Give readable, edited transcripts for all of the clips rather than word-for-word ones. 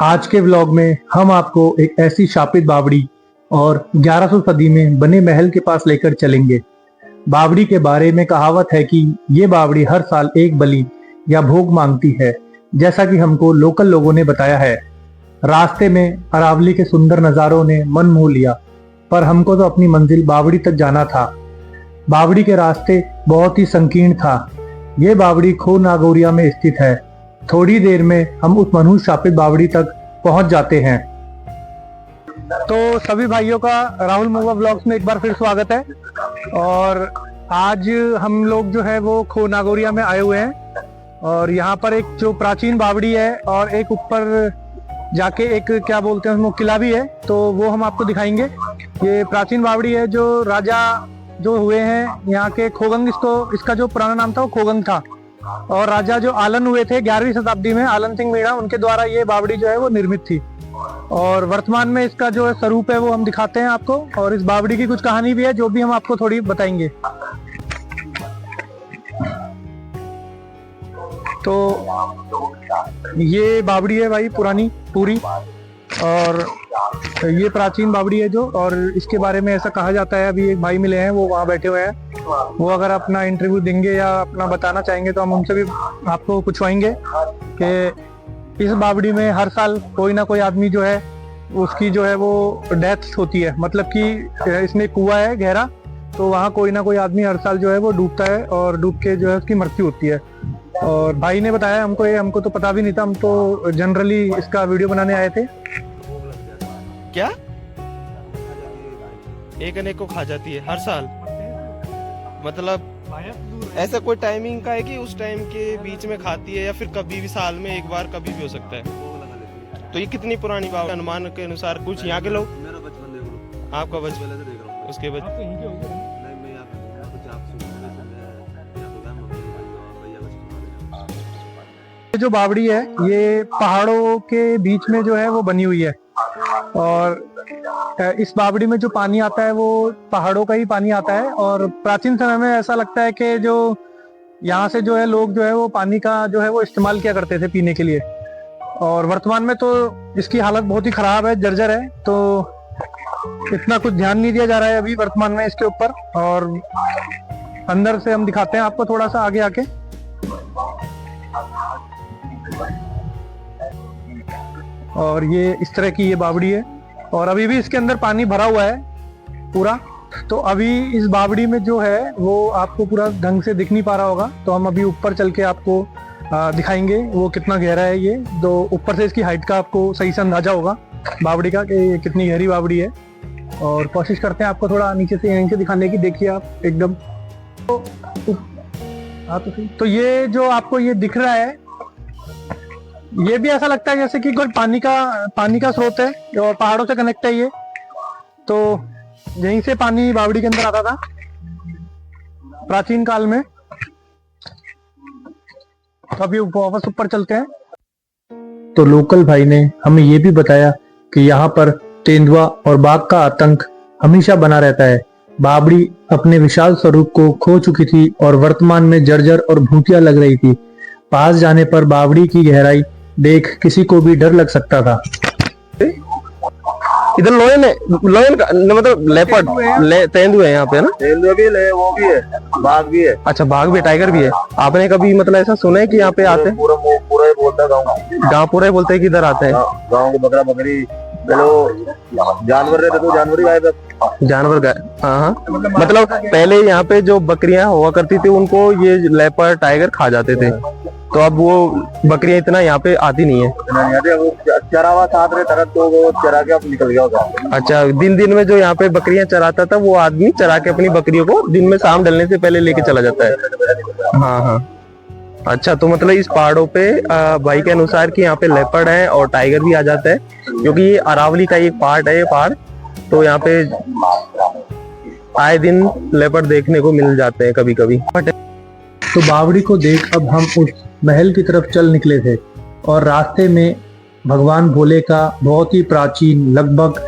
आज के व्लॉग में हम आपको एक ऐसी शापित बावड़ी और 1100 सदी में बने महल के पास लेकर चलेंगे। बावड़ी के बारे में कहावत है कि ये बावड़ी हर साल एक बलि या भोग मांगती है, जैसा कि हमको लोकल लोगों ने बताया है। रास्ते में अरावली के सुंदर नज़ारों ने मन मोह लिया, पर हमको तो अपनी मंजिल बावड़ी तक जाना था। बावड़ी के रास्ते बहुत ही संकीर्ण था। ये बावड़ी खो नागौरिया में स्थित है। थोड़ी देर में हम उस मनहूस शापित बावड़ी तक पहुंच जाते हैं। तो सभी भाइयों का राहुल मोगा ब्लॉग्स में एक बार फिर स्वागत है। और आज हम लोग जो है वो खो नागौरिया में आए हुए हैं और यहाँ पर एक जो प्राचीन बावड़ी है और एक ऊपर जाके एक क्या बोलते हैं उसको किला भी है, तो वो हम आपको दिखाएंगे। ये प्राचीन बावड़ी है जो राजा जो हुए हैं यहाँ के खोगंग, इसका जो पुराना नाम था वो खोगंग था। और राजा जो आलन हुए थे 11वीं शताब्दी में, आलन सिंह मीणा, उनके द्वारा ये बावड़ी जो है वो निर्मित थी। और वर्तमान में इसका जो स्वरूप है वो हम दिखाते हैं आपको, और इस बावड़ी की कुछ कहानी भी है जो भी हम आपको थोड़ी बताएंगे। तो ये बावड़ी है भाई पुरानी पूरी, और ये प्राचीन बावड़ी है जो, और इसके बारे में ऐसा कहा जाता है, अभी एक भाई मिले हैं वो वहाँ बैठे हुए हैं, वो अगर अपना इंटरव्यू देंगे या अपना बताना चाहेंगे तो हम उनसे भी आपको पूछवाएंगे कि इस बावड़ी में हर साल कोई ना कोई आदमी जो है उसकी जो है वो डेथ होती है। मतलब कि इसमें कुआं है गहरा, तो वहाँ कोई ना कोई आदमी हर साल जो है वो डूबता है और डूब के जो है उसकी मृत्यु होती है। और भाई ने बताया हमको, ये हमको तो पता भी नहीं था, हम तो जनरली इसका वीडियो बनाने आए थे। क्या एक अनेक को खा जाती है हर साल? मतलब ऐसा कोई टाइमिंग का है कि उस टाइम के बीच में खाती है, या फिर कभी भी साल में एक बार कभी भी हो सकता है? तो ये कितनी पुरानी बात? अनुमान के अनुसार कुछ यहाँ के लोग, मेरा बचपन देख लो, आपका बचपन, पहले से देख रहा हूँ। उसके बाद नहीं, मैं यहाँ पे कुछ आप सुन रहे थे, यहाँ पे मैं मम्मी भैया बचपन। ये जो बावड़ी है ये पहाड़ों के बीच में जो है वो बनी हुई है, और इस बावड़ी में जो पानी आता है वो पहाड़ों का ही पानी आता है। और प्राचीन समय में ऐसा लगता है कि जो यहाँ से जो है लोग जो है वो पानी का जो है वो इस्तेमाल किया करते थे पीने के लिए। और वर्तमान में तो इसकी हालत बहुत ही खराब है, जर्जर है, तो इतना कुछ ध्यान नहीं दिया जा रहा है अभी वर्तमान में इसके ऊपर। और अंदर से हम दिखाते हैं आपको थोड़ा सा आगे आके। और ये इस तरह की ये बावड़ी है, और अभी भी इसके अंदर पानी भरा हुआ है पूरा। तो अभी इस बावड़ी में जो है वो आपको पूरा ढंग से दिख नहीं पा रहा होगा, तो हम अभी ऊपर चल के आपको दिखाएंगे वो कितना गहरा है ये। तो ऊपर से इसकी हाइट का आपको सही से अंदाजा होगा बावड़ी का कि कितनी गहरी बावड़ी है। और कोशिश करते हैं आपको थोड़ा नीचे से यहीं से दिखाने की। देखिए आप एकदम, तो ये जो आपको ये दिख रहा है, ये भी ऐसा लगता है जैसे कि कोई पानी का स्रोत है और पहाड़ों से कनेक्ट है ये। तो यहीं से पानी बावड़ी के अंदर आता था प्राचीन काल में। तो अभी वापस ऊपर चलते हैं। तो लोकल भाई ने हमें ये भी बताया कि यहाँ पर तेंदुआ और बाघ का आतंक हमेशा बना रहता है। बावड़ी अपने विशाल स्वरूप को खो चुकी थी और वर्तमान में जर्जर और भूतिया लग रही थी। पास जाने पर बावड़ी की गहराई देख किसी को भी डर लग सकता था। इधर लोयन का मतलब लेपर्ड, तेंदुए है यहाँ पे ना? तेंदुआ भी है, वो भी है, बाघ भी है। अच्छा, बाघ भी, टाइगर भी है। आपने कभी मतलब ऐसा सुना है कि यहाँ पे आते हैं? पूरा ही बोलता गाँव पूरा ही बोलते हैं कि इधर आते हैं। गाँव के बकरा बकरी, चलो जानवर रहते तो जानवर ही गायब है। जानवर गाय, हाँ। मतलब पहले यहाँ पे जो बकरियां हुआ करती थी उनको ये लेपर्ड टाइगर खा जाते थे, तो अब वो बकरियां इतना यहाँ पे आती नहीं है। वो चरावा साथ रहे तरह, तो वो चरा के अब निकल गया होगा। अच्छा, दिन में जो यहाँ पे बकरियां चराता था वो आदमी चरा के अपनी बकरियों को दिन में शाम ढलने से पहले लेके चला जाता है। हाँ। अच्छा, तो मतलब इस पहाड़ों पे भाई के अनुसार कि यहाँ पे लेपर्ड है और टाइगर भी आ जाता है, क्योंकि ये अरावली का एक पार्ट है ये पहाड़। तो यहाँ पे आए दिन लेपर्ड देखने को मिल जाते हैं कभी कभी। तो बावड़ी को देख अब हम उस महल की तरफ चल निकले थे, और रास्ते में भगवान भोले का बहुत ही प्राचीन लगभग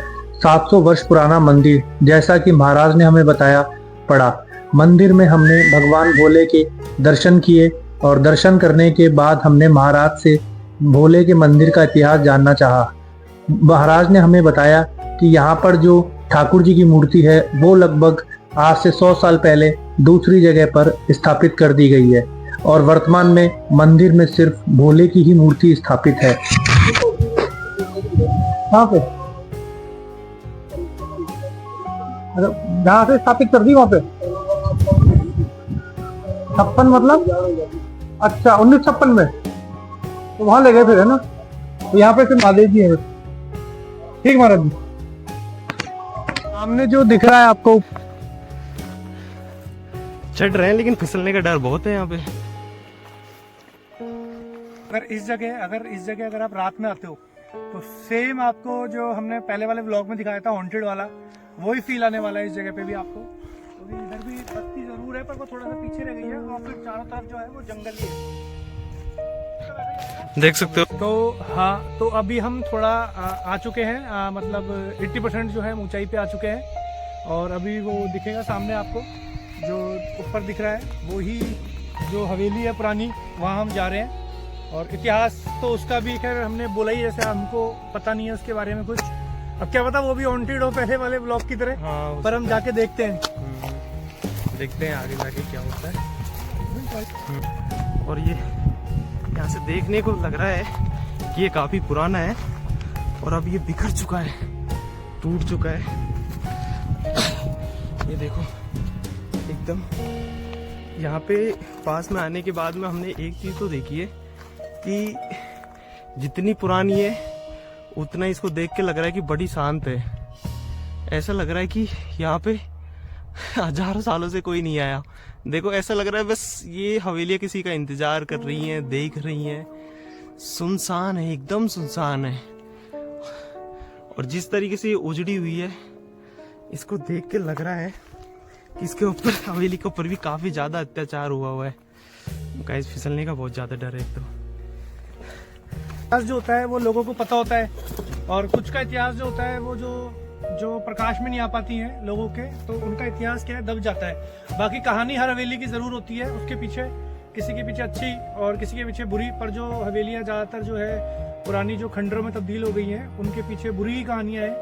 700 वर्ष पुराना मंदिर, जैसा कि महाराज ने हमें बताया, पड़ा। मंदिर में हमने भगवान भोले के दर्शन किए, और दर्शन करने के बाद हमने महाराज से भोले के मंदिर का इतिहास जानना चाहा। महाराज ने हमें बताया कि यहाँ पर जो ठाकुर जी की मूर्ति है वो लगभग आज से 100 साल पहले दूसरी जगह पर स्थापित कर दी गई है और वर्तमान में मंदिर में सिर्फ भोले की ही मूर्ति स्थापित है। कहाँ पे? जहाँ से स्थापित कर दी वहाँ पे 56 मतलब? अच्छा 1956 में तो वहां ले गए फिर, है ना? तो यहाँ पे सिर्फ महादेव जी है। ठीक महाराज जी, सामने जो दिख रहा है आपको, चढ़ रहे हैं लेकिन फिसलने का डर बहुत है यहाँ पे। अगर इस जगह अगर आप रात में आते हो तो सेम आपको जो हमने पहले वाले व्लॉग में दिखाया था हॉन्टेड वाला, वही फील आने वाला है इस जगह पे भी आपको। तो इधर भी बस्ती जरूर है पर वो थोड़ा सा पीछे रह गई है और फिर चारों तरफ जो है वो जंगल ही है, देख सकते हो। तो हाँ, तो अभी हम थोड़ा आ चुके हैं, मतलब 80% जो है ऊंचाई पे आ चुके हैं और अभी वो दिखेगा सामने आपको, जो ऊपर दिख रहा है वो ही जो हवेली है पुरानी, वहाँ हम जा रहे हैं। और इतिहास तो उसका भी खैर हमने बोला ही, जैसे हमको पता नहीं है उसके बारे में कुछ, अब क्या पता वो भी हॉन्टेड हो पहले वाले ब्लॉग की तरह। हाँ, पर हम जाके देखते हैं, देखते हैं आगे जाके क्या होता है। और ये यहाँ से देखने को लग रहा है कि ये काफी पुराना है और अब ये बिखर चुका है, टूट चुका है। ये देखो एकदम। यहाँ पे पास में आने के बाद में हमने एक चीज तो देखी है कि जितनी पुरानी है उतना इसको देख के लग रहा है कि बड़ी शांत है। ऐसा लग रहा है कि यहाँ पे हजारों सालों से कोई नहीं आया। देखो ऐसा लग रहा है बस ये हवेलियां किसी का इंतजार कर रही हैं, देख रही हैं। सुनसान है, एकदम सुनसान है। और जिस तरीके से ये उजड़ी हुई है, इसको देख के लग रहा है कि इसके ऊपर, हवेली के ऊपर भी काफी ज्यादा अत्याचार हुआ है। गाइस फिसलने का बहुत ज्यादा डर है। एक तो इतिहास जो होता है वो लोगों को पता होता है और कुछ का इतिहास जो होता है वो जो प्रकाश में नहीं आ पाती हैं लोगों के, तो उनका इतिहास क्या है, दब जाता है। बाकी कहानी हर हवेली की जरूर होती है, उसके पीछे किसी के पीछे अच्छी और किसी के पीछे बुरी, पर जो हवेलियां ज्यादातर जो है पुरानी जो खंडरों में तब्दील हो गई हैं, उनके पीछे बुरी ही कहानियां हैं।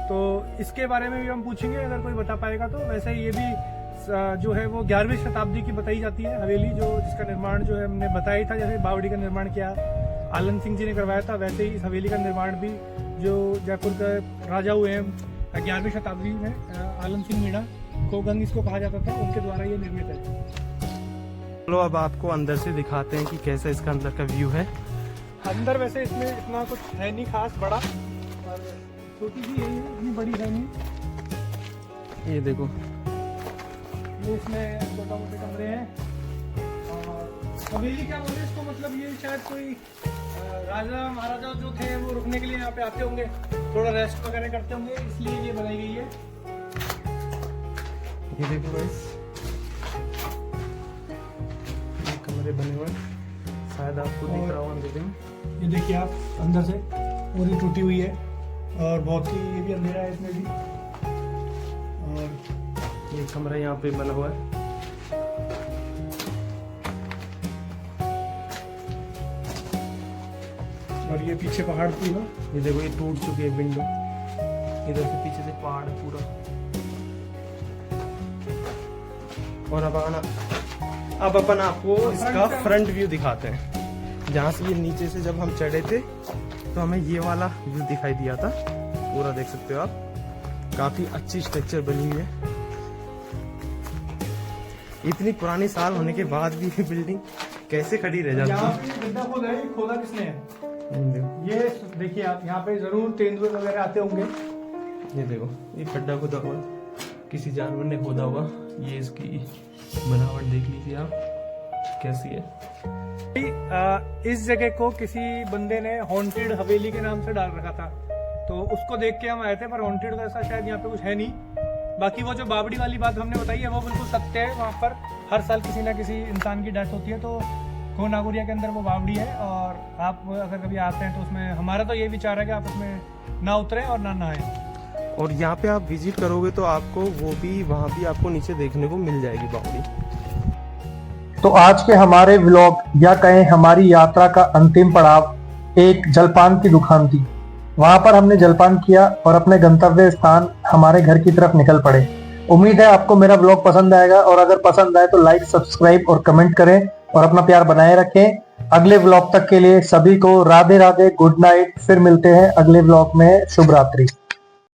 तो इसके बारे में भी हम पूछेंगे अगर कोई बता पाएगा तो। वैसे ये भी जो है वो 11वीं शताब्दी की बताई जाती है हवेली, जो जिसका निर्माण जो है हमने बताया था। जैसे बावड़ी का निर्माण किया आलन सिंह जी ने करवाया था, वैसे ही इस हवेली का निर्माण भी जो जयपुर के राजा हुए हैं 11वीं शताब्दी में, आलम सिंह मीणा कोगंग इसको कहा जाता था, उनके द्वारा ये निर्मित है। चलो अब आपको अंदर से दिखाते हैं कि कैसा इसका अंदर का व्यू है। अंदर वैसे इसमें इतना कुछ है नहीं खास बड़ा, और छोटी सी यही है, इतनी बड़ी है नहीं। ये देखो, ये इसमें छोटा मोटे कमरे हैं। और हवेली क्या बोले इसको, मतलब ये शायद कोई राजा महाराजा जो थे वो रुकने के लिए यहाँ पे आते होंगे, थोड़ा रेस्ट वगैरह करते होंगे, इसलिए ये बनाई गई है। ये देखो गाइस, ये कमरे बने हुए हैं, शायद आपको दिख रहा हो अंधेरे में। ये देखिए आप अंदर से पूरी टूटी हुई है और बहुत ही, ये भी अंधेरा है इसमें भी। और ये कमरा यहाँ पे बना हुआ है। और ये पीछे पहाड़ थी ना, ये देखो ये टूट चुकी है विंडो, इधर से पीछे से पहाड़ है पूरा। और अब अपन आपको इसका फ्रंट व्यू दिखाते हैं। जहाँ से ये नीचे से जब हम चढ़े थे तो हमें ये वाला व्यू दिखाई दिया था, पूरा देख सकते हो आप। काफी अच्छी स्ट्रक्चर बनी हुई है। इतनी पुरानी साल होने के बाद भी ये बिल्डिंग कैसे खड़ी रह जाती यहाँ है। पे गड्ढा खोदा है, खोदा किसने है? ये देखिए आप, यहाँ पे जरूर तेंदुए वगैरह आते होंगे। ये देखो, ये खड्डा खोदा हुआ, किसी जानवर ने खोदा होगा। ये इसकी बनावट देख लीजिए आप कैसी है। इस जगह को किसी बंदे ने हॉन्टेड हवेली के नाम से डाल रखा था, तो उसको देख के हम आए थे, पर हॉन्टेड का ऐसा शायद यहाँ पे कुछ है नहीं। बाकी वो जो बावड़ी वाली बात हमने बताई है वो बिल्कुल सत्य है। वहाँ पर हर साल किसी ना किसी इंसान की डेथ होती है, तो खो नागौरिया के अंदर वो बावड़ी है। और आप अगर कभी आते हैं तो उसमें हमारा तो ये विचार है कि आप उसमें ना उतरें और ना नहाएं। और यहाँ पे आप विजिट करोगे तो आपको वो भी, वहाँ भी आपको नीचे देखने को मिल जाएगी बावड़ी। तो आज के हमारे व्लॉग या कहें हमारी यात्रा का अंतिम पड़ाव एक जलपान की दुकान थी। वहां पर हमने जलपान किया और अपने गंतव्य स्थान हमारे घर की तरफ निकल पड़े। उम्मीद है आपको मेरा ब्लॉग पसंद आएगा, और अगर पसंद आए तो लाइक, सब्सक्राइब और कमेंट करें और अपना प्यार बनाए रखें। अगले ब्लॉग तक के लिए सभी को राधे राधे, गुड नाइट। फिर मिलते हैं अगले ब्लॉग में। शुभ रात्रि।